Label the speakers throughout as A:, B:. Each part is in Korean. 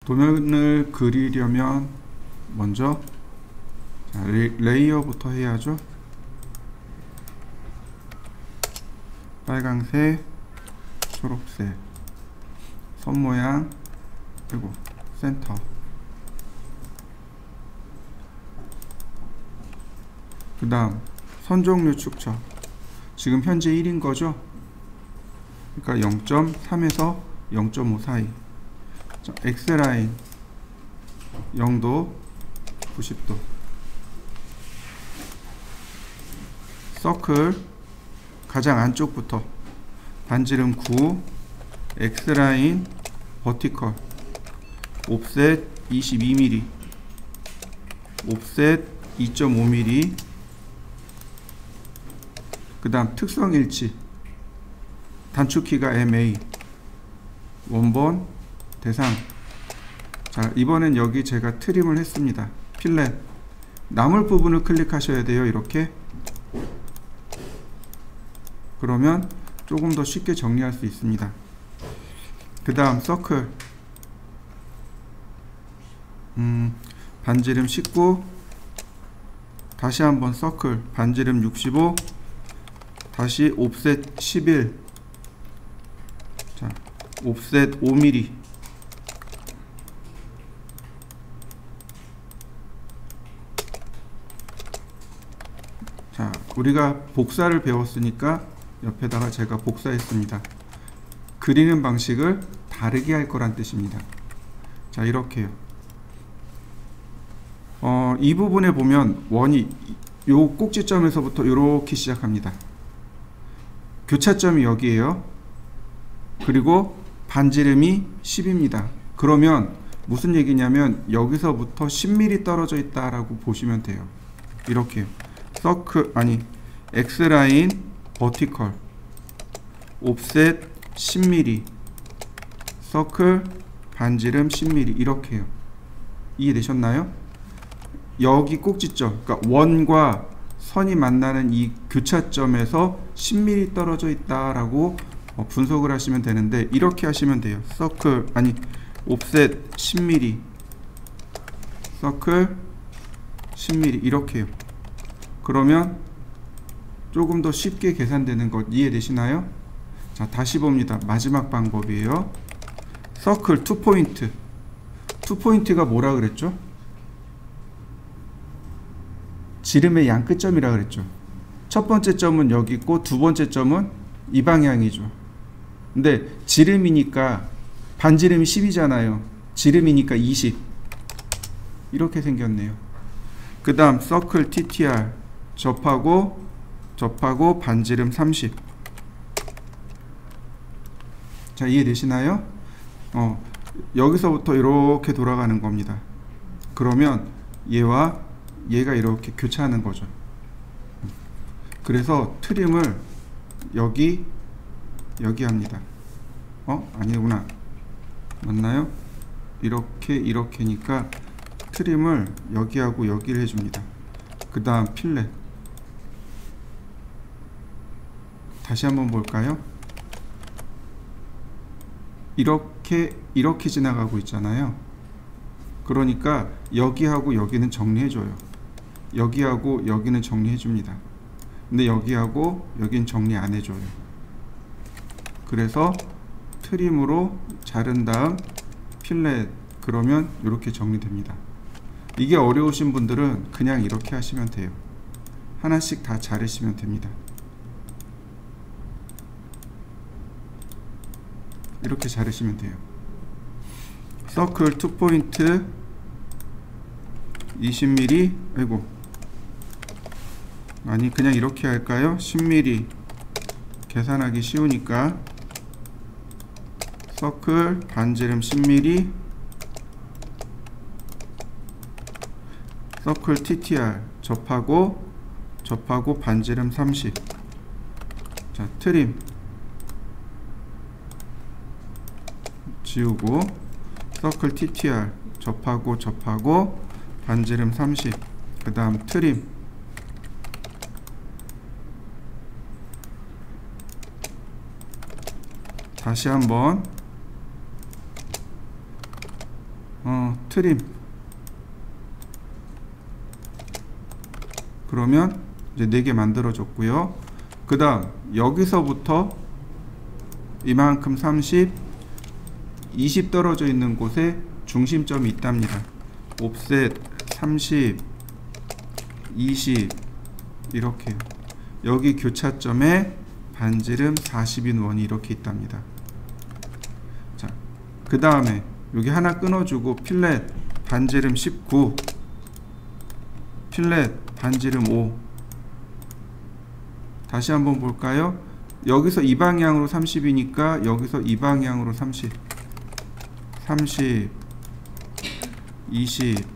A: 도면을 그리려면 먼저 자, 레이어부터 해야죠. 빨강색, 초록색, 선 모양, 그리고 센터. 그 다음 선 종류 축적. 지금 현재 1인 거죠. 그러니까 0.3에서 0.5 사이. 자, X라인 0도 90도. 서클 가장 안쪽부터 반지름 9, X라인 버티컬 옵셋 22mm, 옵셋 2.5mm. 그 다음 특성 일치, 단축키가 MA, 원본, 대상. 자, 이번엔 여기 제가 트림을 했습니다. 필렛, 남을 부분을 클릭하셔야 돼요. 이렇게. 그러면 조금 더 쉽게 정리할 수 있습니다. 그 다음 서클, 반지름 19, 다시 한번 서클, 반지름 65, 다시 옵셋 11, 자, 옵셋 5mm, 자, 우리가 복사를 배웠으니까 옆에다가 제가 복사했습니다. 그리는 방식을 다르게 할 거란 뜻입니다. 자, 이렇게요. 이 부분에 보면 원이 요 꼭지점에서부터 이렇게 시작합니다. 교차점이 여기에요. 그리고 반지름이 10입니다. 그러면 무슨 얘기냐면 여기서부터 10mm 떨어져 있다라고 보시면 돼요. 이렇게요. 서클, 아니, X라인 버티컬 옵셋 10mm, 서클 반지름 10mm. 이렇게요. 이해되셨나요? 여기 꼭지점, 그러니까 원과 선이 만나는 이 교차점에서 10mm 떨어져 있다라고 분석을 하시면 되는데, 이렇게 하시면 돼요. 서클, 아니, 옵셋 10mm, 서클 10mm. 이렇게요. 그러면 조금 더 쉽게 계산되는 것 이해되시나요? 자, 다시 봅니다. 마지막 방법이에요. 서클 2포인트. 2포인트가 뭐라 그랬죠? 지름의 양 끝점이라 그랬죠. 첫 번째 점은 여기 있고 두 번째 점은 이 방향이죠. 근데 지름이니까 반지름이 10이잖아요. 지름이니까 20. 이렇게 생겼네요. 그 다음 서클 TTR 접하고 반지름 30. 자, 이해되시나요? 여기서부터 이렇게 돌아가는 겁니다. 그러면 얘와 얘가 이렇게 교차하는 거죠. 그래서 트림을 여기 합니다. 아니구나. 맞나요? 이렇게니까 트림을 여기하고 여기를 해줍니다. 그 다음 필렛. 다시 한번 볼까요? 이렇게 지나가고 있잖아요. 그러니까 여기하고 여기는 정리해줘요. 여기하고 여기는 정리해줍니다. 근데 여기하고 여긴 정리 안 해줘요. 그래서 트림으로 자른 다음 필렛, 그러면 이렇게 정리됩니다. 이게 어려우신 분들은 그냥 이렇게 하시면 돼요. 하나씩 다 자르시면 됩니다. 이렇게 자르시면 돼요. 서클 2포인트 20mm, 아이고, 아니 그냥 이렇게 할까요? 10mm 계산하기 쉬우니까 서클 반지름 10mm, 서클 TTR 접하고 반지름 30. 자, 트림 지우고 서클 TTR 접하고 반지름 30. 그 다음 트림 다시 한번 트림. 그러면 이제 4개 만들어졌고요. 그 다음 여기서부터 이만큼 30, 20 떨어져 있는 곳에 중심점이 있답니다. 옵셋 30, 20 이렇게요. 여기 교차점에 반지름 40인 원이 이렇게 있답니다. 자, 그 다음에 여기 하나 끊어주고 필렛 반지름 19, 필렛 반지름 5. 다시 한번 볼까요? 여기서 이 방향으로 30이니까 여기서 이 방향으로 30, 30, 20,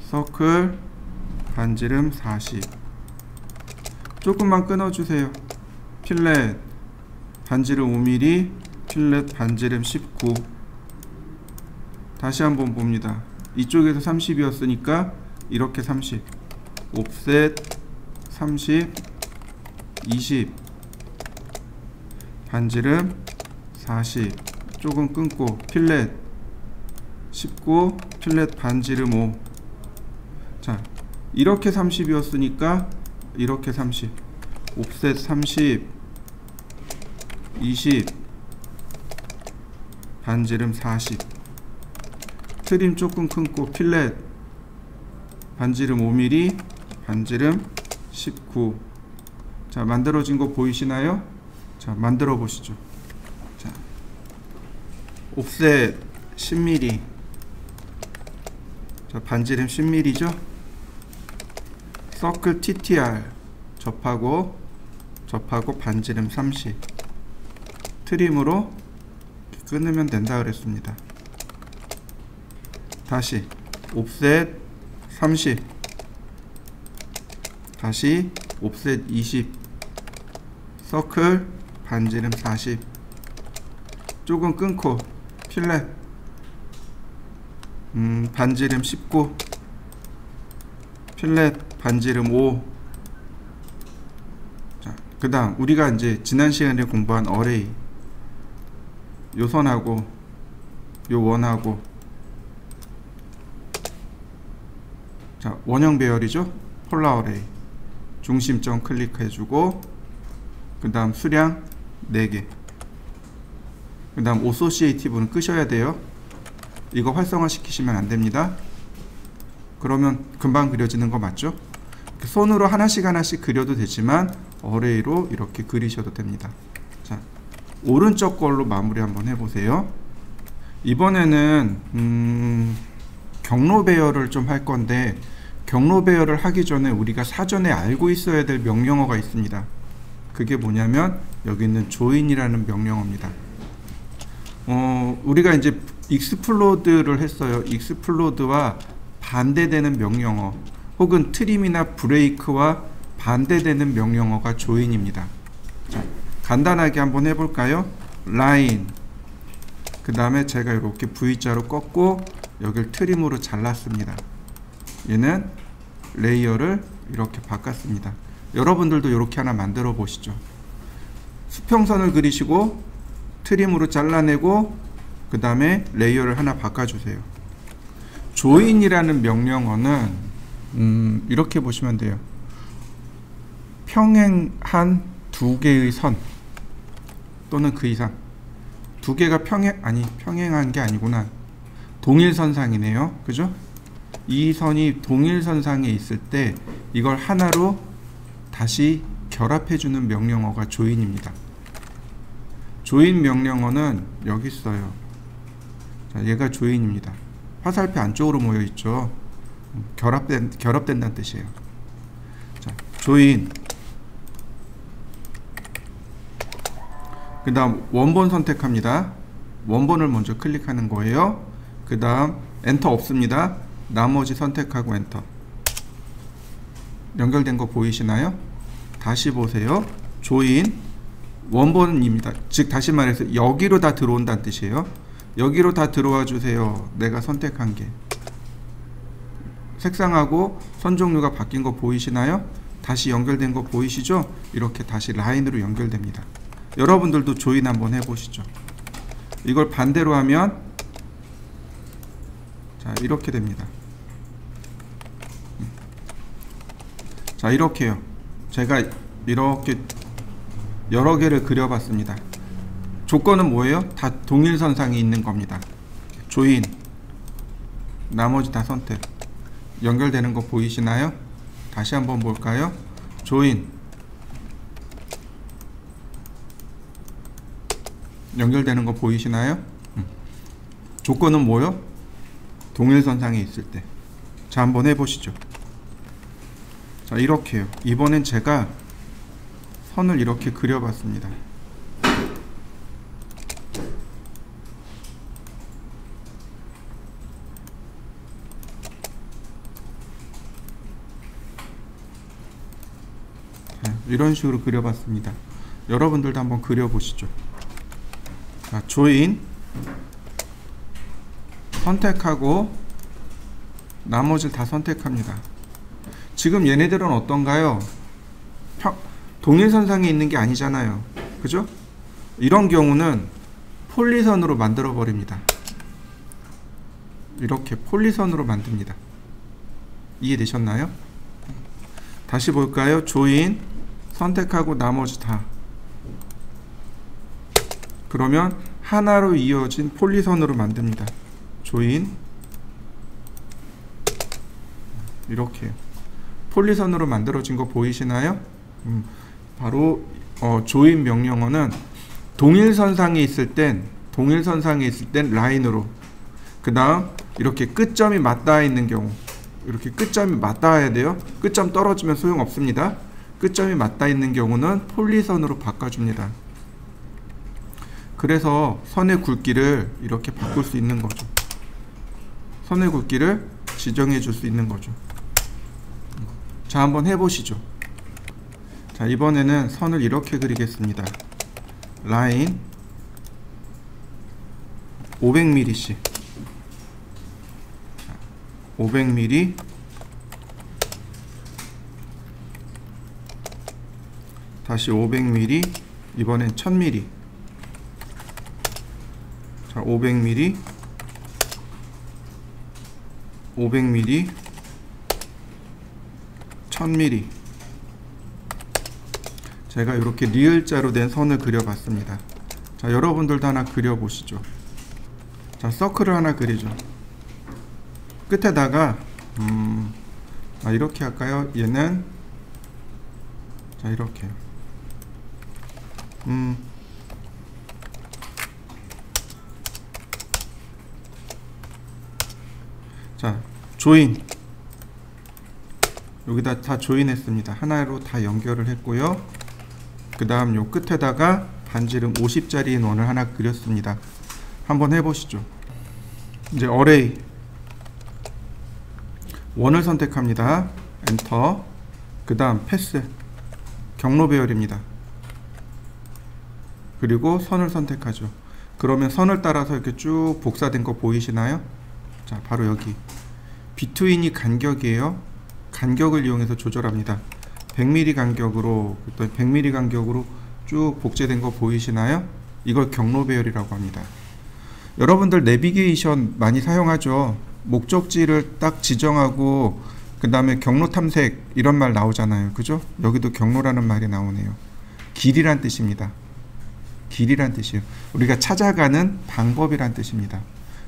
A: 서클 반지름 40. 조금만 끊어주세요. 필렛 반지름 5mm, 필렛 반지름 19. 다시 한번 봅니다. 이쪽에서 30이었으니까 이렇게 30, 옵셋 30, 20, 반지름 40. 조금 끊고 필렛 19, 필렛 반지름 5. 자, 이렇게 30이었으니까 이렇게 30, 옵셋 30, 20, 반지름 40. 트림 조금 끊고 필렛 반지름 5mm, 반지름 19. 자, 만들어진 거 보이시나요? 자, 만들어 보시죠. 자, 옵셋 10mm. 자, 반지름 10mm죠? 서클 TTR 접하고 반지름 30. 트림으로 끊으면 된다 그랬습니다. 다시 옵셋 30, 다시 옵셋 20, 서클 반지름 40. 조금 끊고 필렛 반지름 19, 필렛 반지름 5. 자, 그 다음 우리가 이제 지난 시간에 공부한 어레이, 요 선하고 요 원하고, 자, 원형 배열이죠. 폴라 어레이. 중심점 클릭해주고 그 다음 수량 4개, 그 다음 오소시에이티브는 끄셔야 돼요. 이거 활성화 시키시면 안됩니다. 그러면 금방 그려지는 거 맞죠? 손으로 하나씩 그려도 되지만 어레이로 이렇게 그리셔도 됩니다. 자, 오른쪽 걸로 마무리 한번 해보세요. 이번에는 경로 배열을 좀 할 건데, 경로 배열을 하기 전에 우리가 사전에 알고 있어야 될 명령어가 있습니다. 그게 뭐냐면 여기 있는 join이라는 명령어입니다. 우리가 이제 익스플로드를 했어요. 익스플로드와 반대되는 명령어, 혹은 트림이나 브레이크와 반대되는 명령어가 join입니다. 자, 간단하게 한번 해볼까요? 라인, 그 다음에 제가 이렇게 V자로 꺾고 여기를 트림으로 잘랐습니다. 얘는 레이어를 이렇게 바꿨습니다. 여러분들도 이렇게 하나 만들어 보시죠. 수평선을 그리시고 트림으로 잘라내고 그 다음에 레이어를 하나 바꿔주세요. join이라는 명령어는 이렇게 보시면 돼요. 평행한 두 개의 선 또는 그 이상. 두 개가 평행한 게 아니구나. 동일선상이네요. 그죠? 이 선이 동일선상에 있을 때 이걸 하나로 다시 결합해주는 명령어가 join입니다. join 명령어는 여기 있어요. 자, 얘가 join입니다. 화살표 안쪽으로 모여 있죠. 결합된다는 뜻이에요. 자, join. 그 다음 원본 선택합니다. 원본을 먼저 클릭하는 거예요. 그 다음 엔터 없습니다. 나머지 선택하고 엔터. 연결된 거 보이시나요? 다시 보세요. join 원본입니다. 즉 다시 말해서 여기로 다 들어온다는 뜻이에요. 여기로 다 들어와 주세요. 내가 선택한 게. 색상하고 선 종류가 바뀐 거 보이시나요? 다시 연결된 거 보이시죠? 이렇게 다시 라인으로 연결됩니다. 여러분들도 join 한번 해보시죠. 이걸 반대로 하면 자, 이렇게 됩니다. 자, 이렇게요. 제가 이렇게 여러 개를 그려봤습니다. 조건은 뭐예요? 다 동일선상에 있는 겁니다. 조인, 나머지 다 선택. 연결되는 거 보이시나요? 다시 한번 볼까요? 조인, 연결되는 거 보이시나요? 조건은 뭐요? 동일선상에 있을 때. 자, 한번 해보시죠. 자, 이렇게요. 이번엔 제가 선을 이렇게 그려봤습니다. 자, 이런 식으로 그려봤습니다. 여러분들도 한번 그려보시죠. 자, 조인 선택하고 나머지를 다 선택합니다. 지금 얘네들은 어떤가요? 동일선상에 있는 게 아니잖아요. 그죠? 이런 경우는 폴리선으로 만들어 버립니다. 이렇게 폴리선으로 만듭니다. 이해되셨나요? 다시 볼까요? 조인 선택하고 나머지 다. 그러면 하나로 이어진 폴리선으로 만듭니다. 조인 이렇게 폴리선으로 만들어진 거 보이시나요? 바로 조인 명령어는 동일선상에 있을 땐 라인으로, 그 다음 이렇게 끝점이 맞닿아 있는 경우, 이렇게 끝점이 맞닿아야 돼요. 끝점 떨어지면 소용없습니다. 끝점이 맞닿아 있는 경우는 폴리선으로 바꿔줍니다. 그래서 선의 굵기를 이렇게 바꿀 수 있는 거죠. 선의 굵기를 지정해 줄 수 있는 거죠. 자, 한번 해보시죠. 자, 이번에는 선을 이렇게 그리겠습니다. 라인 500mm씩 500mm 다시 500mm 이번엔 1000mm. 자, 500mm 500mm 1000mm. 제가 이렇게 리을자로 된 선을 그려봤습니다. 자, 여러분들도 하나 그려보시죠. 자, 서클을 하나 그리죠. 끝에다가 이렇게 할까요? 얘는 자, 이렇게요. 자, 조인 여기다 다 조인했습니다. 하나로 다 연결을 했고요. 그 다음 요 끝에다가 반지름 50짜리인 원을 하나 그렸습니다. 한번 해보시죠. 이제 어레이 원을 선택합니다. 엔터. 그 다음 패스 경로 배열입니다. 그리고 선을 선택하죠. 그러면 선을 따라서 이렇게 쭉 복사된 거 보이시나요? 자, 바로 여기 비트윈이 간격이에요. 간격을 이용해서 조절합니다. 100mm 간격으로, 또 100mm 간격으로 쭉 복제된 거 보이시나요? 이걸 경로 배열이라고 합니다. 여러분들 내비게이션 많이 사용하죠. 목적지를 딱 지정하고 그 다음에 경로 탐색 이런 말 나오잖아요. 그죠? 여기도 경로라는 말이 나오네요. 길이란 뜻입니다. 길이란 뜻이에요. 우리가 찾아가는 방법이란 뜻입니다.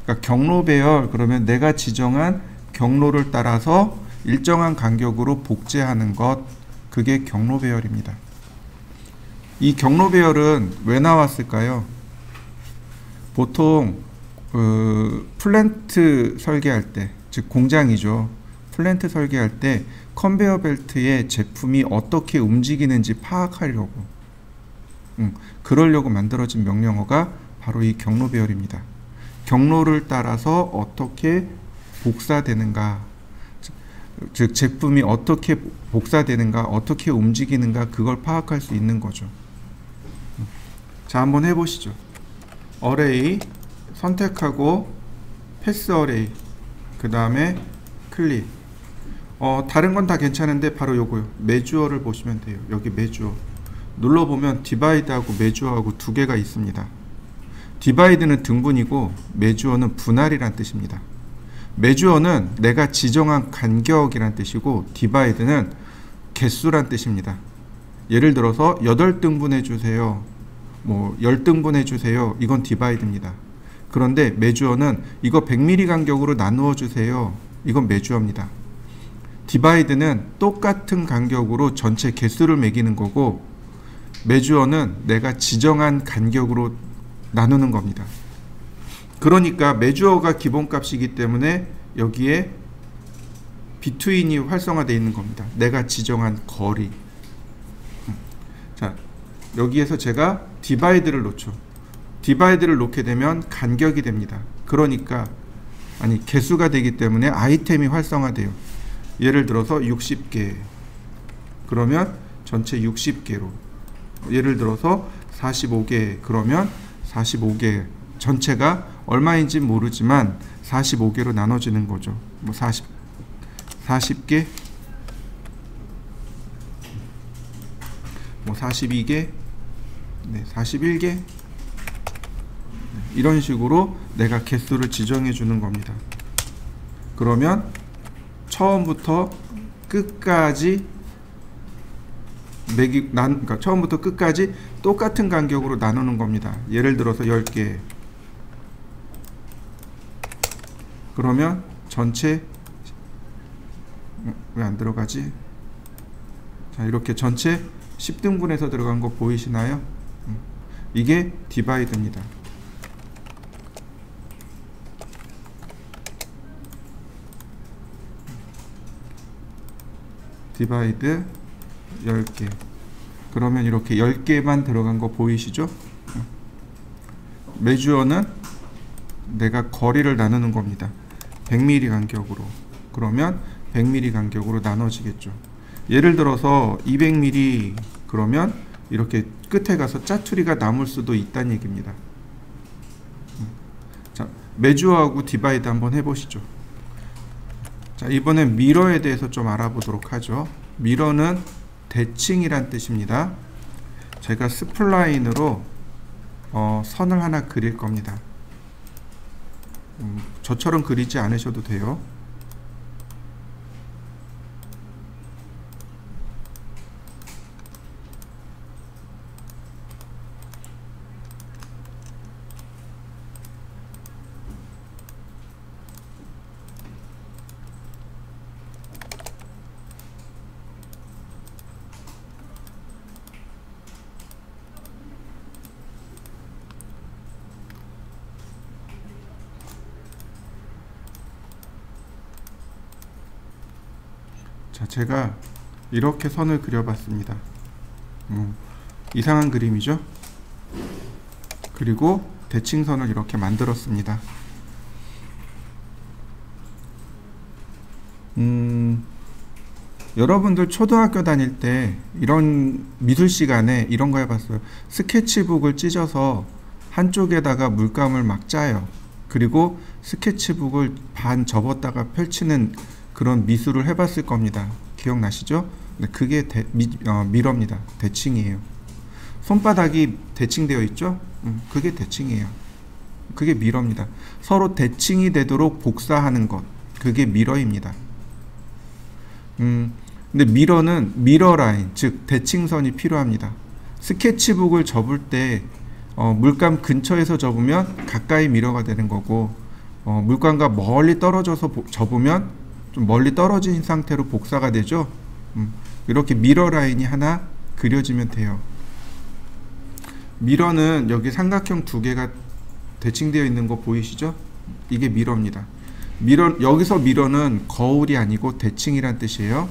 A: 그러니까 경로 배열, 그러면 내가 지정한 경로를 따라서 일정한 간격으로 복제하는 것, 그게 경로 배열입니다. 이 경로 배열은 왜 나왔을까요? 보통 플랜트 설계할 때, 즉 공장이죠. 플랜트 설계할 때 컨베이어 벨트에 제품이 어떻게 움직이는지 파악하려고 그러려고 만들어진 명령어가 바로 이 경로 배열입니다. 경로를 따라서 어떻게 복사되는가, 즉 제품이 어떻게 복사되는가, 어떻게 움직이는가, 그걸 파악할 수 있는 거죠. 자, 한번 해보시죠. 어레이 선택하고 패스 어레이, 그 다음에 클릭. 다른 건 다 괜찮은데 바로 요거요. 메주어를 보시면 돼요. 여기 메주어 눌러보면 디바이드하고 메주어하고 두 개가 있습니다. 디바이드는 등분이고 메주어는 분할이란 뜻입니다. 메주어는 내가 지정한 간격이란 뜻이고 디바이드는 개수란 뜻입니다. 예를 들어서 8등분 해주세요. 뭐 10등분 해주세요. 이건 디바이드입니다. 그런데 메주어는 이거 100mm 간격으로 나누어 주세요. 이건 메주어입니다. 디바이드는 똑같은 간격으로 전체 개수를 매기는 거고 메주어는 내가 지정한 간격으로 나누는 겁니다. 그러니까 메주어가 기본값이기 때문에 여기에 between이 활성화되어 있는 겁니다. 내가 지정한 거리. 자, 여기에서 제가 디바이드를 놓죠. 디바이드를 놓게 되면 간격이 됩니다. 그러니까 개수가 되기 때문에 아이템이 활성화돼요. 예를 들어서 60개. 그러면 전체 60개로. 예를 들어서 45개. 그러면 45개. 전체가 얼마인지 모르지만 45개로 나눠지는 거죠. 뭐 40개, 뭐 42개, 네, 41개. 이런 식으로 내가 개수를 지정해 주는 겁니다. 그러면 처음부터 끝까지 그러니까 처음부터 끝까지 똑같은 간격으로 나누는 겁니다. 예를 들어서 10개. 그러면 전체 왜 안 들어가지? 자, 이렇게 전체 10등분해서 들어간 거 보이시나요? 이게 디바이드입니다. 디바이드 10개. 그러면 이렇게 10개만 들어간 거 보이시죠? 메주어는 내가 거리를 나누는 겁니다. 100mm 간격으로. 그러면 100mm 간격으로 나눠지겠죠. 예를 들어서 200mm 그러면 이렇게 끝에 가서 짜투리가 남을 수도 있다는 얘기입니다. 자, 메주어하고 디바이드 한번 해보시죠. 자, 이번엔 미러에 대해서 좀 알아보도록 하죠. 미러는 대칭이란 뜻입니다. 제가 스플라인으로 선을 하나 그릴 겁니다. 저처럼 그리지 않으셔도 돼요. 자, 제가 이렇게 선을 그려봤습니다. 이상한 그림이죠? 그리고 대칭선을 이렇게 만들었습니다. 여러분들 초등학교 다닐 때 이런 미술 시간에 이런 거 해봤어요. 스케치북을 찢어서 한쪽에다가 물감을 막 짜요. 그리고 스케치북을 반 접었다가 펼치는 그런 미술을 해봤을 겁니다. 기억나시죠? 그게 미러입니다. 대칭이에요. 손바닥이 대칭되어 있죠? 그게 대칭이에요. 그게 미러입니다. 서로 대칭이 되도록 복사하는 것, 그게 미러입니다. 근데 미러는 미러 라인, 즉 대칭선이 필요합니다. 스케치북을 접을 때 물감 근처에서 접으면 가까이 미러가 되는 거고, 물감과 멀리 떨어져서 접으면 좀 멀리 떨어진 상태로 복사가 되죠. 이렇게 미러 라인이 하나 그려지면 돼요. 미러는 여기 삼각형 두 개가 대칭되어 있는 거 보이시죠? 이게 미러입니다. 여기서 미러는 거울이 아니고 대칭이란 뜻이에요.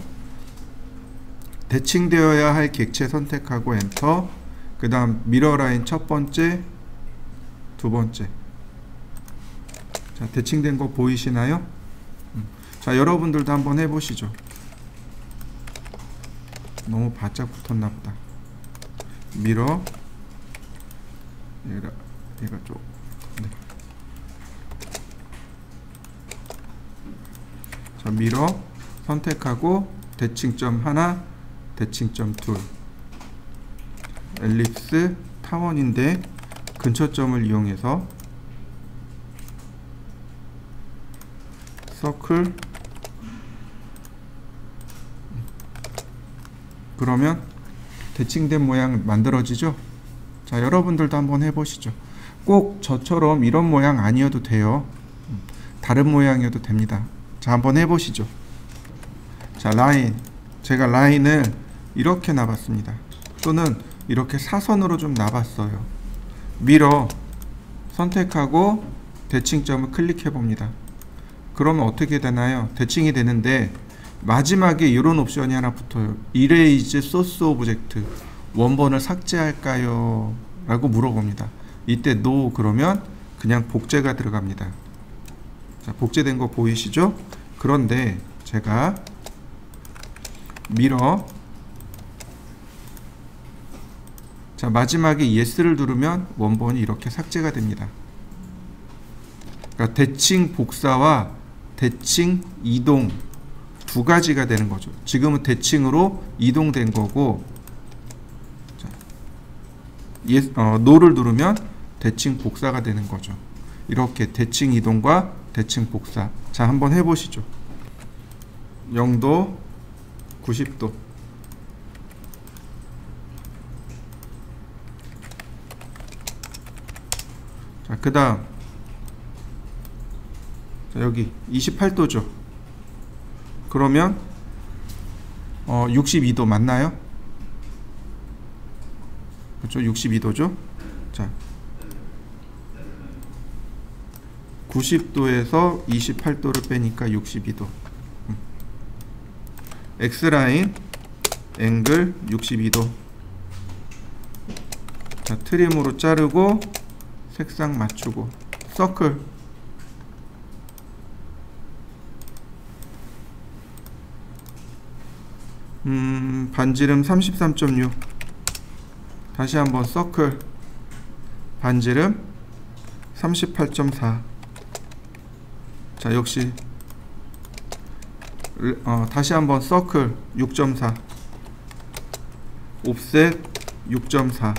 A: 대칭되어야 할 객체 선택하고 엔터. 그 다음 미러 라인 첫 번째, 두 번째. 자, 대칭된 거 보이시나요? 자, 여러분들도 한번 해보시죠. 너무 바짝 붙었나 보다. 미러. 얘가 좀. 네. 자, 미러 선택하고 대칭점 하나, 대칭점 둘. 엘립스 타원인데 근처점을 이용해서 서클. 그러면 대칭된 모양 만들어지죠? 자, 여러분들도 한번 해보시죠. 꼭 저처럼 이런 모양 아니어도 돼요. 다른 모양이어도 됩니다. 자, 한번 해보시죠. 자, 라인. 제가 라인을 이렇게 놔봤습니다. 또는 이렇게 사선으로 좀 놔봤어요. 미러 선택하고 대칭점을 클릭해 봅니다. 그러면 어떻게 되나요? 대칭이 되는데 마지막에 이런 옵션이 하나 붙어요. Erase source object. 원본을 삭제할까요? 라고 물어봅니다. 이때 No 그러면 그냥 복제가 들어갑니다. 자, 복제된 거 보이시죠? 그런데 제가 미러, 자, 마지막에 Yes를 누르면 원본이 이렇게 삭제가 됩니다. 그러니까 대칭 복사와 대칭 이동 두 가지가 되는 거죠. 지금은 대칭으로 이동된 거고, 자, No를 누르면 대칭 복사가 되는 거죠. 이렇게 대칭 이동과 대칭 복사. 자, 한번 해보시죠. 0도, 90도. 자, 그 다음 여기 28도죠. 그러면 62도 맞나요? 그렇죠? 62도죠. 자, 90도에서 28도를 빼니까 62도. X라인 앵글 62도. 자, 트림으로 자르고 색상 맞추고 서클. 반지름 33.6. 다시 한번 서클. 반지름 38.4. 자, 역시 다시 한번 서클 6.4. 옵셋 6.4.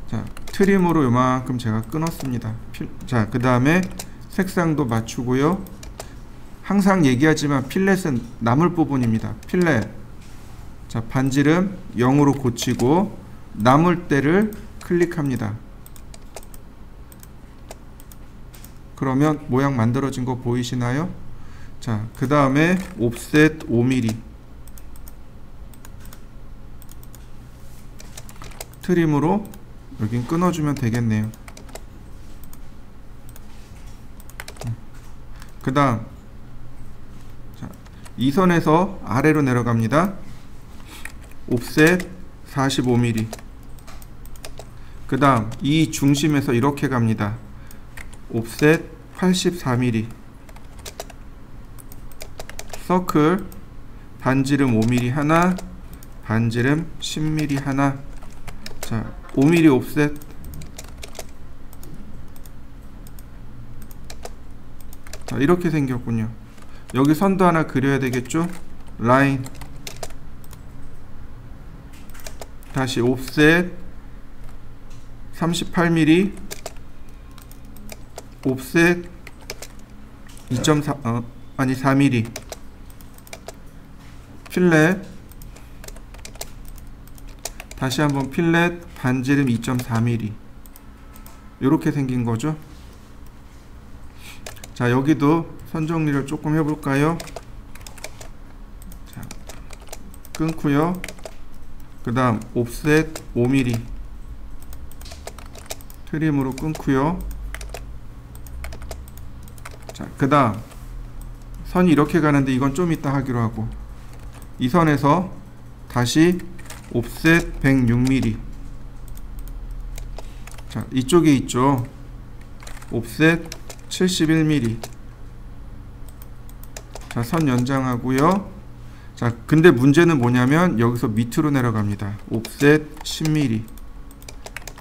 A: 자, 트림으로 요만큼 제가 끊었습니다. 자, 그 다음에 색상도 맞추고요. 항상 얘기하지만 필렛은 남을 부분입니다. 필렛. 자, 반지름 0으로 고치고 남을 때를 클릭합니다. 그러면 모양 만들어진 거 보이시나요? 자, 그 다음에 옵셋 5mm. 트림으로 여긴 끊어주면 되겠네요. 그 다음 이 선에서 아래로 내려갑니다. 옵셋 45mm. 그 다음 이 중심에서 이렇게 갑니다. 옵셋 84mm. 서클 반지름 5mm 하나, 반지름 10mm 하나. 자, 5mm 옵셋. 자, 이렇게 생겼군요. 여기 선도 하나 그려야 되겠죠? 라인. 다시 옵셋 38mm. 옵셋 2.4 4mm. 필렛. 다시 한번 필렛 반지름 2.4mm. 이렇게 생긴 거죠. 자, 여기도 선 정리를 조금 해볼까요? 자, 끊고요. 그 다음 옵셋 5mm. 트림으로 끊고요. 자, 그 다음 선이 이렇게 가는데 이건 좀 이따 하기로 하고, 이 선에서 다시 옵셋 106mm. 자, 이쪽에 있죠. 옵셋 71mm. 자, 선 연장하고요. 자, 근데 문제는 뭐냐면 여기서 밑으로 내려갑니다. 옵셋 10mm.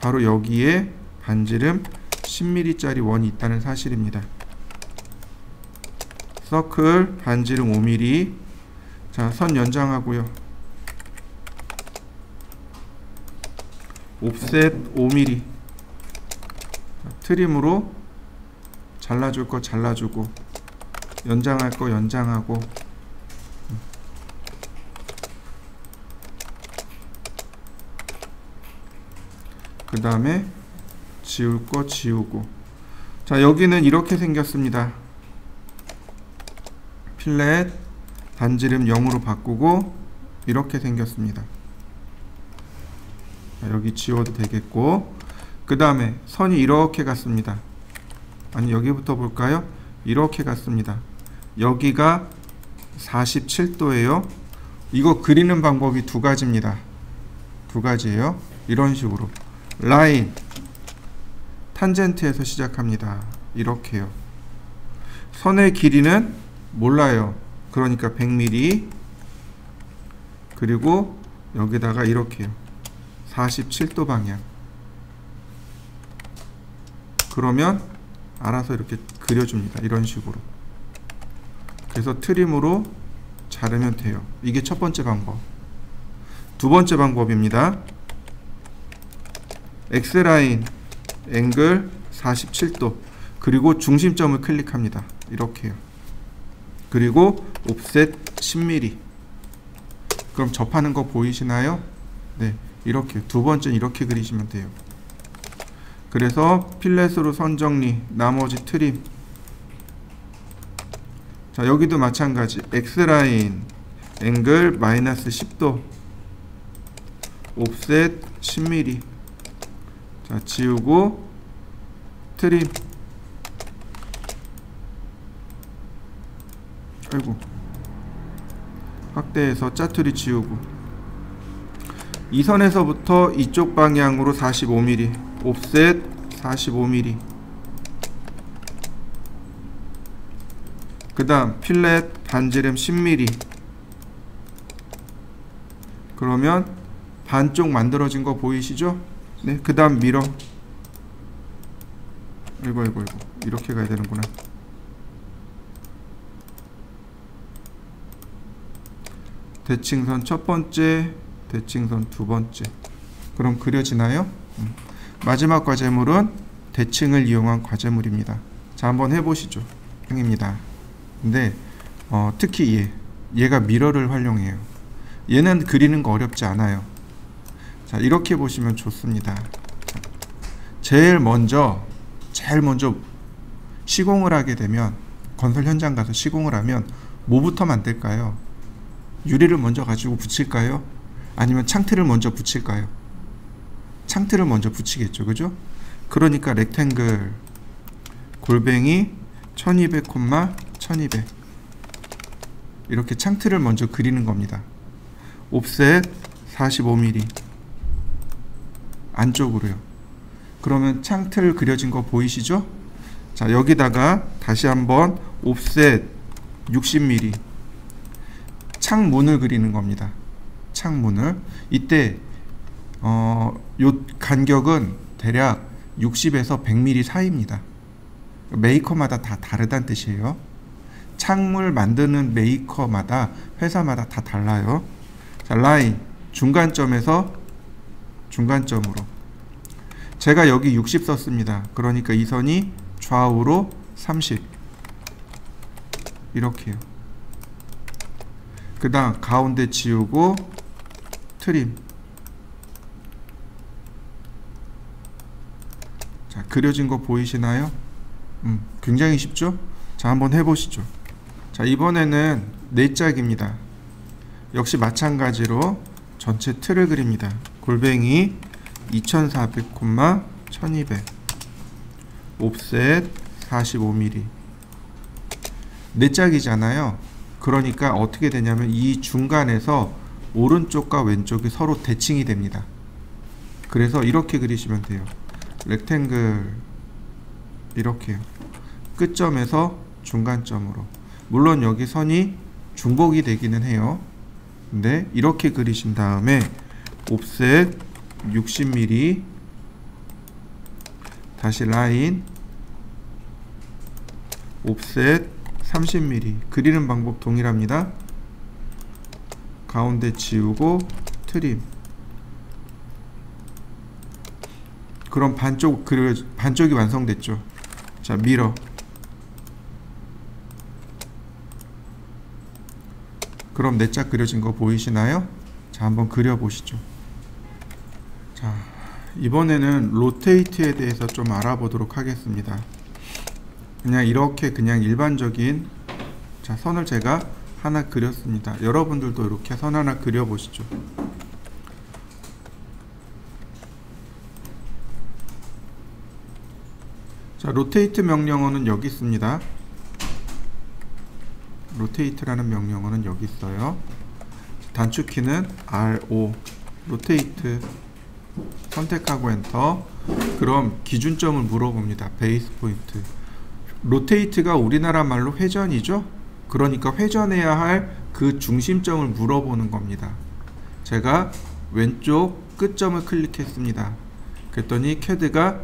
A: 바로 여기에 반지름 10mm 짜리 원이 있다는 사실입니다. 서클 반지름 5mm. 자, 선 연장하고요. 옵셋 5mm. 자, 트림으로 잘라줄 거 잘라주고, 연장할 거 연장하고, 그 다음에 지울 거 지우고. 자, 여기는 이렇게 생겼습니다. 필렛 반지름 0으로 바꾸고 이렇게 생겼습니다. 자, 여기 지워도 되겠고, 그 다음에 선이 이렇게 갔습니다. 아니, 여기부터 볼까요? 이렇게 갔습니다. 여기가 47도예요. 이거 그리는 방법이 두 가지입니다. 두 가지예요. 이런 식으로 라인 탄젠트에서 시작합니다. 이렇게요. 선의 길이는 몰라요. 그러니까 100mm, 그리고 여기다가 이렇게요. 47도 방향. 그러면 알아서 이렇게 그려줍니다. 이런 식으로. 그래서 트림으로 자르면 돼요. 이게 첫 번째 방법. 두 번째 방법입니다. X라인 앵글 47도, 그리고 중심점을 클릭합니다. 이렇게요. 그리고 옵셋 10mm. 그럼 접하는 거 보이시나요? 네, 이렇게 두 번째는 이렇게 그리시면 돼요. 그래서 필렛으로 선 정리, 나머지 트림. 자, 여기도 마찬가지. X라인 앵글 마이너스 10도, 옵셋 10mm. 자, 지우고 트림. 아이고, 확대해서 짜투리 지우고. 이 선에서부터 이쪽 방향으로 45mm, 옵셋 45mm. 그 다음 필렛 반지름 10mm. 그러면 반쪽 만들어진 거 보이시죠? 네, 그 다음 밀어. 아이고 이렇게 가야 되는구나. 대칭선 첫 번째, 대칭선 두 번째. 그럼 그려지나요? 마지막 과제물은 대칭을 이용한 과제물입니다. 자, 한번 해보시죠. 입니다. 근데 특히 얘가 미러를 활용해요. 얘는 그리는 거 어렵지 않아요. 자, 이렇게 보시면 좋습니다. 자, 제일 먼저 시공을 하게 되면, 건설 현장 가서 시공을 하면 뭐부터 만들까요? 유리를 먼저 가지고 붙일까요? 아니면 창틀을 먼저 붙일까요? 창틀을 먼저 붙이겠죠, 그죠? 그러니까 렉탱글 골뱅이 1200, 1200 이렇게 창틀을 먼저 그리는 겁니다. 옵셋 45mm 안쪽으로요. 그러면 창틀 그려진 거 보이시죠? 자, 여기다가 다시 한번 옵셋 60mm 창문을 그리는 겁니다. 창문을. 이때 요 간격은 대략 60에서 100mm 사이입니다. 메이커마다 다 다르다는 뜻이에요. 창문을 만드는 메이커마다, 회사마다 다 달라요. 자, 라인 중간점에서 중간점으로. 제가 여기 60 썼습니다. 그러니까 이 선이 좌우로 30 이렇게요. 그 다음 가운데 지우고 트림. 자, 그려진 거 보이시나요? 굉장히 쉽죠? 자, 한번 해보시죠. 자, 이번에는 네 짝입니다. 역시 마찬가지로 전체 틀을 그립니다. 골뱅이 2400, 1200 옵셋 45mm. 네 짝이잖아요. 그러니까 어떻게 되냐면 이 중간에서 오른쪽과 왼쪽이 서로 대칭이 됩니다. 그래서 이렇게 그리시면 돼요. 렉탱글 이렇게요. 끝점에서 중간점으로. 물론 여기 선이 중복이 되기는 해요. 근데 이렇게 그리신 다음에 옵셋 60mm, 다시 라인 옵셋 30mm. 그리는 방법 동일합니다. 가운데 지우고 트림. 그럼 반쪽이 완성됐죠. 자, 밀어. 그럼 넷자 그려진 거 보이시나요? 자, 한번 그려보시죠. 자, 이번에는 로테이트에 대해서 좀 알아보도록 하겠습니다. 그냥 이렇게 그냥 일반적인 자, 선을 제가 하나 그렸습니다. 여러분들도 이렇게 선 하나 그려보시죠. 자, 로테이트 명령어는 여기 있습니다. 로테이트라는 명령어는 여기 있어요. 단축키는 RO, 로테이트 선택하고 엔터. 그럼 기준점을 물어봅니다. 베이스 포인트. 로테이트가 우리나라 말로 회전이죠. 그러니까 회전해야 할 그 중심점을 물어보는 겁니다. 제가 왼쪽 끝점을 클릭했습니다. 그랬더니 CAD가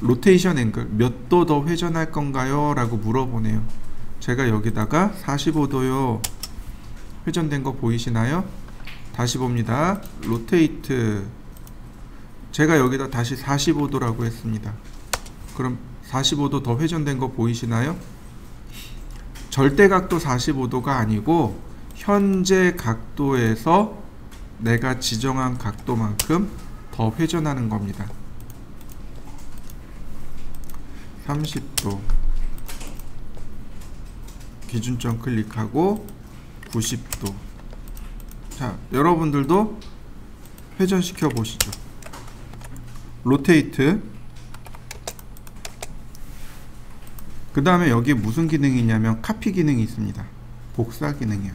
A: 로테이션 앵글 몇 도 더 회전할 건가요? 라고 물어보네요. 제가 여기다가 45도요. 회전된 거 보이시나요? 다시 봅니다. 로테이트. 제가 여기다 다시 45도라고 했습니다. 그럼 45도 더 회전된 거 보이시나요? 절대각도 45도가 아니고 현재 각도에서 내가 지정한 각도만큼 더 회전하는 겁니다. 30도 기준점 클릭하고 90도. 자, 여러분들도 회전시켜 보시죠. 로테이트. 그 다음에 여기에 무슨 기능이 있냐면 카피 기능이 있습니다. 복사 기능이요.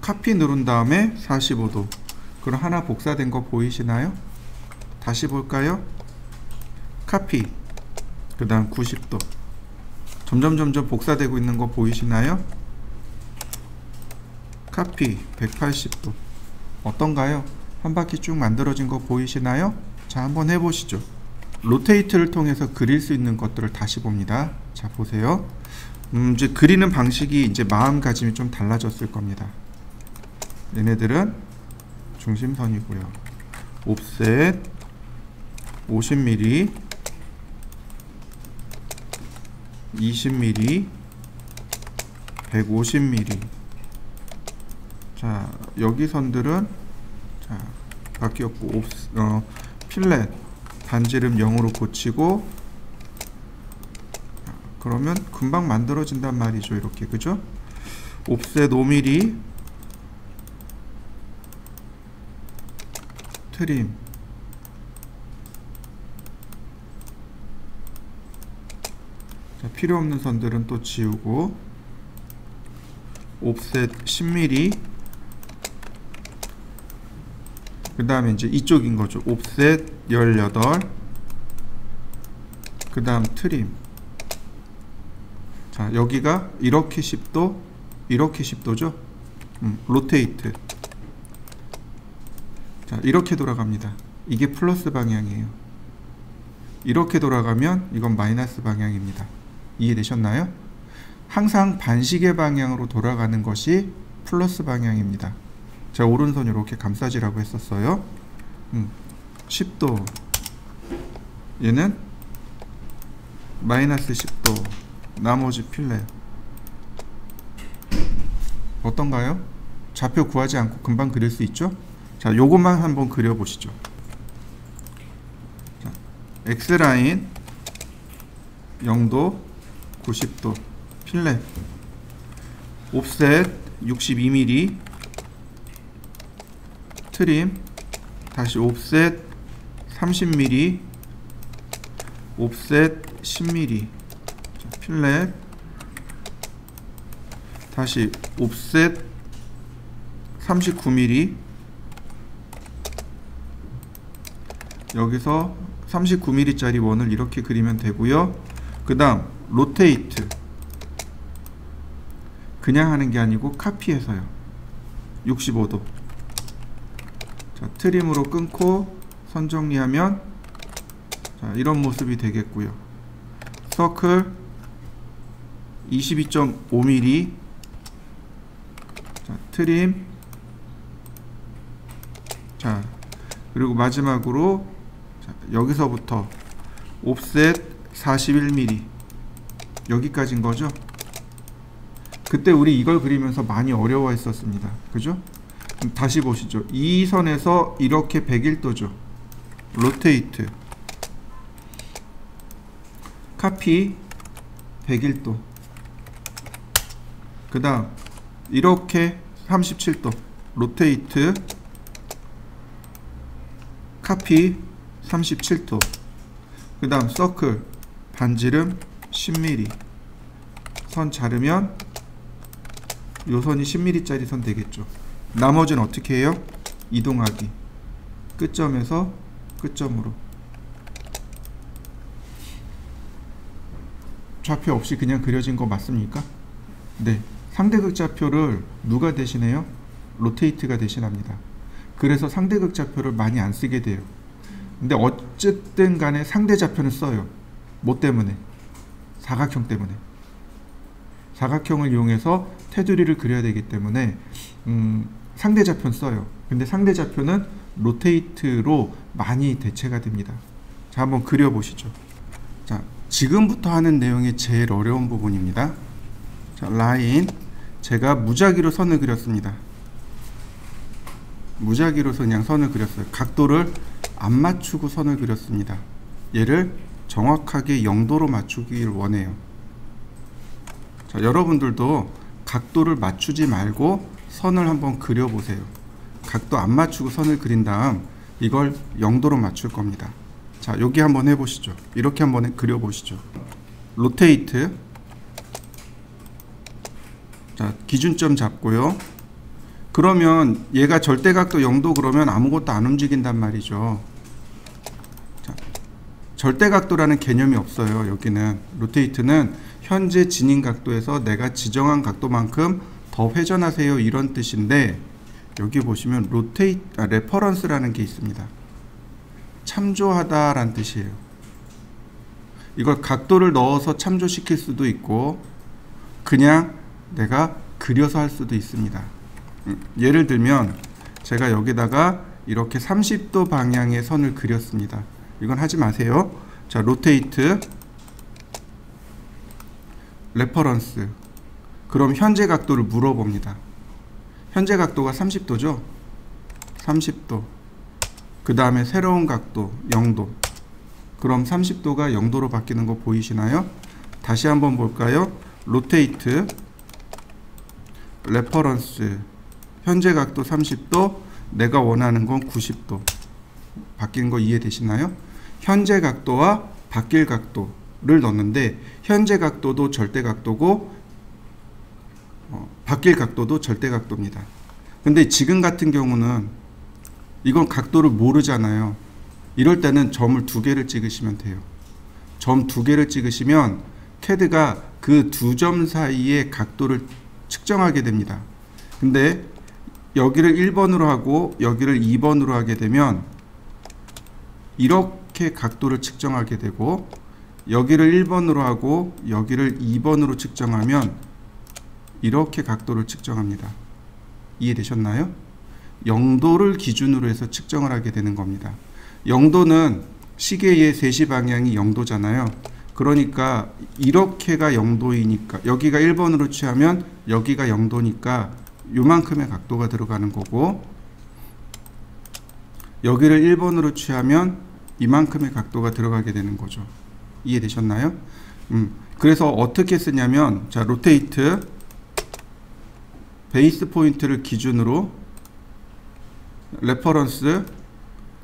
A: 카피 누른 다음에 45도. 그럼 하나 복사된 거 보이시나요? 다시 볼까요? 카피. 그 다음 90도. 점점 복사되고 있는 거 보이시나요? 카피 180도. 어떤가요? 한 바퀴 쭉 만들어진 거 보이시나요? 자, 한번 해보시죠. 로테이트를 통해서 그릴 수 있는 것들을 다시 봅니다. 자, 보세요. 이제 그리는 방식이 이제 마음가짐이 좀 달라졌을 겁니다. 얘네들은 중심선이고요. 옵셋 50mm, 20mm, 150mm. 자, 여기 선들은 자, 바뀌었고 필렛 반지름 0으로 고치고. 그러면 금방 만들어진단 말이죠. 이렇게, 그죠? 옵셋 5mm, 트림. 자, 필요 없는 선들은 또 지우고. 옵셋 10mm. 그 다음에 이제 이쪽인 거죠. 옵셋 18. 그 다음 트림. 자, 여기가 이렇게 10도, 이렇게 10도죠. 로테이트. 자, 이렇게 돌아갑니다. 이게 플러스 방향이에요. 이렇게 돌아가면 이건 마이너스 방향입니다. 이해되셨나요? 항상 반시계 방향으로 돌아가는 것이 플러스 방향입니다. 제가 오른손 이렇게 감싸지라고 했었어요. 10도. 얘는 마이너스 10도. 나머지 필렛. 어떤가요? 좌표 구하지 않고 금방 그릴 수 있죠? 자, 요것만 한번 그려보시죠. 자, X라인 0도 90도 필렛. 옵셋 62mm. 트림. 다시 옵셋 30mm. 옵셋 10mm. 자, 필렛. 다시 옵셋 39mm. 여기서 39mm 짜리 원을 이렇게 그리면 되고요. 그 다음 로테이트. 그냥 하는 게 아니고 카피해서요. 65도. 자, 트림으로 끊고 선 정리하면 자, 이런 모습이 되겠고요. 서클 22.5mm. 자, 트림. 자, 그리고 마지막으로 자, 여기서부터 옵셋 41mm. 여기까지인 거죠. 그때 우리 이걸 그리면서 많이 어려워했었습니다. 그죠? 다시 보시죠. 이 선에서 이렇게 101도죠. 로테이트. 카피 101도. 그 다음 이렇게 37도. 로테이트. 카피 37도. 그 다음 서클. 반지름 10mm. 선 자르면 요 선이 10mm 짜리 선 되겠죠. 나머지는 어떻게 해요? 이동하기. 끝점에서 끝점으로. 좌표 없이 그냥 그려진 거 맞습니까? 네. 상대극좌표를 누가 대신해요? 로테이트가 대신합니다. 그래서 상대극좌표를 많이 안 쓰게 돼요. 근데 어쨌든 간에 상대좌표는 써요. 뭐 때문에? 사각형 때문에. 사각형을 이용해서 테두리를 그려야 되기 때문에 상대좌표는 써요. 근데 상대좌표는 로테이트로 많이 대체가 됩니다. 자, 한번 그려보시죠. 자, 지금부터 하는 내용이 제일 어려운 부분입니다. 자, 라인. 제가 무작위로 선을 그렸습니다. 무작위로 그냥 선을 그렸어요. 각도를 안 맞추고 선을 그렸습니다. 얘를 정확하게 0도로 맞추기를 원해요. 자, 여러분들도 각도를 맞추지 말고 선을 한번 그려보세요. 각도 안 맞추고 선을 그린 다음 이걸 0도로 맞출 겁니다. 자, 여기 한번 해보시죠. 이렇게 한번 그려보시죠. 로테이트. 자, 기준점 잡고요. 그러면 얘가 절대각도 0도 그러면 아무것도 안 움직인단 말이죠. 자, 절대각도라는 개념이 없어요. 여기는 로테이트는 현재 진행 각도에서 내가 지정한 각도만큼 더 회전하세요, 이런 뜻인데, 여기 보시면 레퍼런스라는 게 있습니다. 참조하다 라는 뜻이에요. 이걸 각도를 넣어서 참조시킬 수도 있고 그냥 내가 그려서 할 수도 있습니다. 예를 들면 제가 여기다가 이렇게 30도 방향의 선을 그렸습니다. 이건 하지 마세요. 자, 로테이트. 레퍼런스. 그럼 현재 각도를 물어봅니다. 현재 각도가 30도죠? 30도. 그 다음에 새로운 각도 0도. 그럼 30도가 0도로 바뀌는 거 보이시나요? 다시 한번 볼까요? 로테이트. 레퍼런스. 현재 각도 30도. 내가 원하는 건 90도. 바뀌는 거 이해되시나요? 현재 각도와 바뀔 각도를 넣는데 현재 각도도 절대 각도고 바뀔 각도도 절대 각도입니다. 근데 지금 같은 경우는 이건 각도를 모르잖아요. 이럴 때는 점을 2개를 찍으시면 돼요. 점 2개를 찍으시면 CAD가 그 두 점 사이의 각도를 측정하게 됩니다. 근데 여기를 1번으로 하고 여기를 2번으로 하게 되면 이렇게 각도를 측정하게 되고, 여기를 1번으로 하고 여기를 2번으로 측정하면 이렇게 각도를 측정합니다. 이해되셨나요? 0도를 기준으로 해서 측정을 하게 되는 겁니다. 0도는 시계의 3시 방향이 0도잖아요. 그러니까 이렇게가 0도이니까 여기가 1번으로 취하면 여기가 0도니까 요만큼의 각도가 들어가는 거고, 여기를 1번으로 취하면 이만큼의 각도가 들어가게 되는 거죠. 이해되셨나요? 그래서 어떻게 쓰냐면, 자, 로테이트. 베이스 포인트를 기준으로 레퍼런스.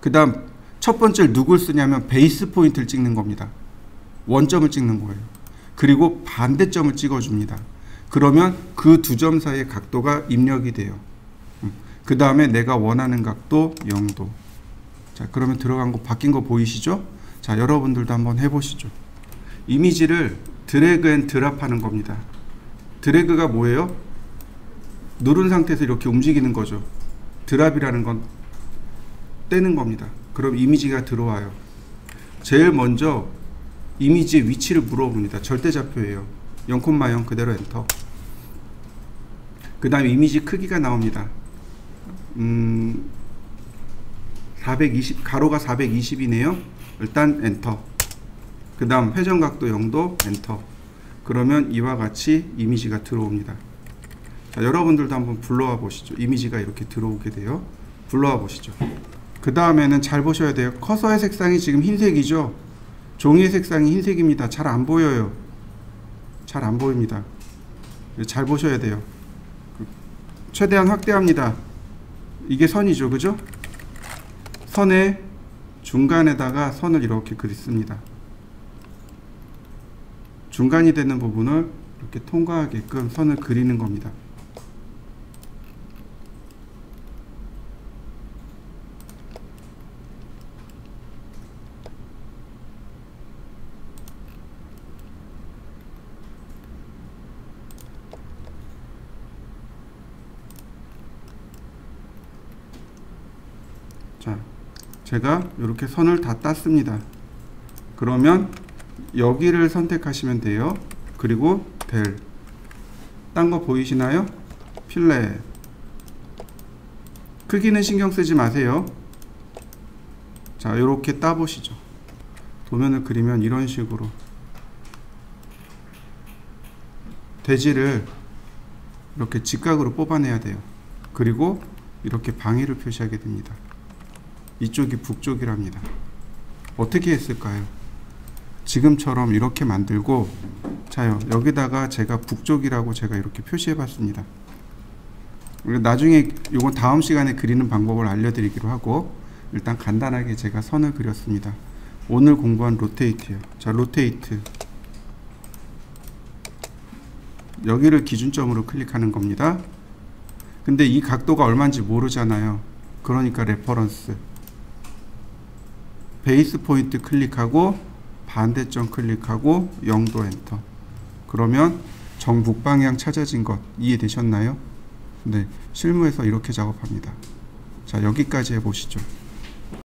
A: 그 다음 첫 번째를 누굴 쓰냐면 베이스 포인트를 찍는 겁니다. 원점을 찍는 거예요. 그리고 반대점을 찍어줍니다. 그러면 그 두 점 사이의 각도가 입력이 돼요. 그 다음에 내가 원하는 각도 0도. 자, 그러면 들어간 거 바뀐 거 보이시죠? 자, 여러분들도 한번 해보시죠. 이미지를 드래그 앤 드랍 하는 겁니다. 드래그가 뭐예요? 누른 상태에서 이렇게 움직이는 거죠. 드랍이라는 건 떼는 겁니다. 그럼 이미지가 들어와요. 제일 먼저 이미지의 위치를 물어봅니다. 절대좌표예요. 0,0 그대로 엔터. 그 다음에 이미지 크기가 나옵니다. 420, 가로가 420이네요. 일단 엔터. 그 다음 회전각도 0도 엔터. 그러면 이와 같이 이미지가 들어옵니다. 자, 여러분들도 한번 불러와 보시죠. 이미지가 이렇게 들어오게 돼요. 불러와 보시죠. 그 다음에는 잘 보셔야 돼요. 커서의 색상이 지금 흰색이죠. 종이의 색상이 흰색입니다. 잘 안 보여요. 잘 안 보입니다. 잘 보셔야 돼요. 최대한 확대합니다. 이게 선이죠, 그죠? 선의 중간에다가 선을 이렇게 그리습니다. 중간이 되는 부분을 이렇게 통과하게끔 선을 그리는 겁니다. 자, 제가 이렇게 선을 다 땄습니다. 그러면 여기를 선택하시면 돼요. 그리고 벨. 딴 거 보이시나요? 필렛. 크기는 신경 쓰지 마세요. 자, 이렇게 따보시죠. 도면을 그리면 이런 식으로 대지를 이렇게 직각으로 뽑아내야 돼요. 그리고 이렇게 방해를 표시하게 됩니다. 이쪽이 북쪽이랍니다. 어떻게 했을까요? 지금처럼 이렇게 만들고, 자요, 여기다가 제가 북쪽이라고 제가 이렇게 표시해 봤습니다. 나중에 이건 다음 시간에 그리는 방법을 알려드리기로 하고, 일단 간단하게 제가 선을 그렸습니다. 오늘 공부한 로테이트요. 자, 로테이트. 여기를 기준점으로 클릭하는 겁니다. 근데 이 각도가 얼마인지 모르잖아요. 그러니까 레퍼런스. 베이스 포인트 클릭하고 반대점 클릭하고 0도 엔터. 그러면 정북방향 찾아진 것 이해되셨나요? 네, 실무에서 이렇게 작업합니다. 자, 여기까지 해보시죠.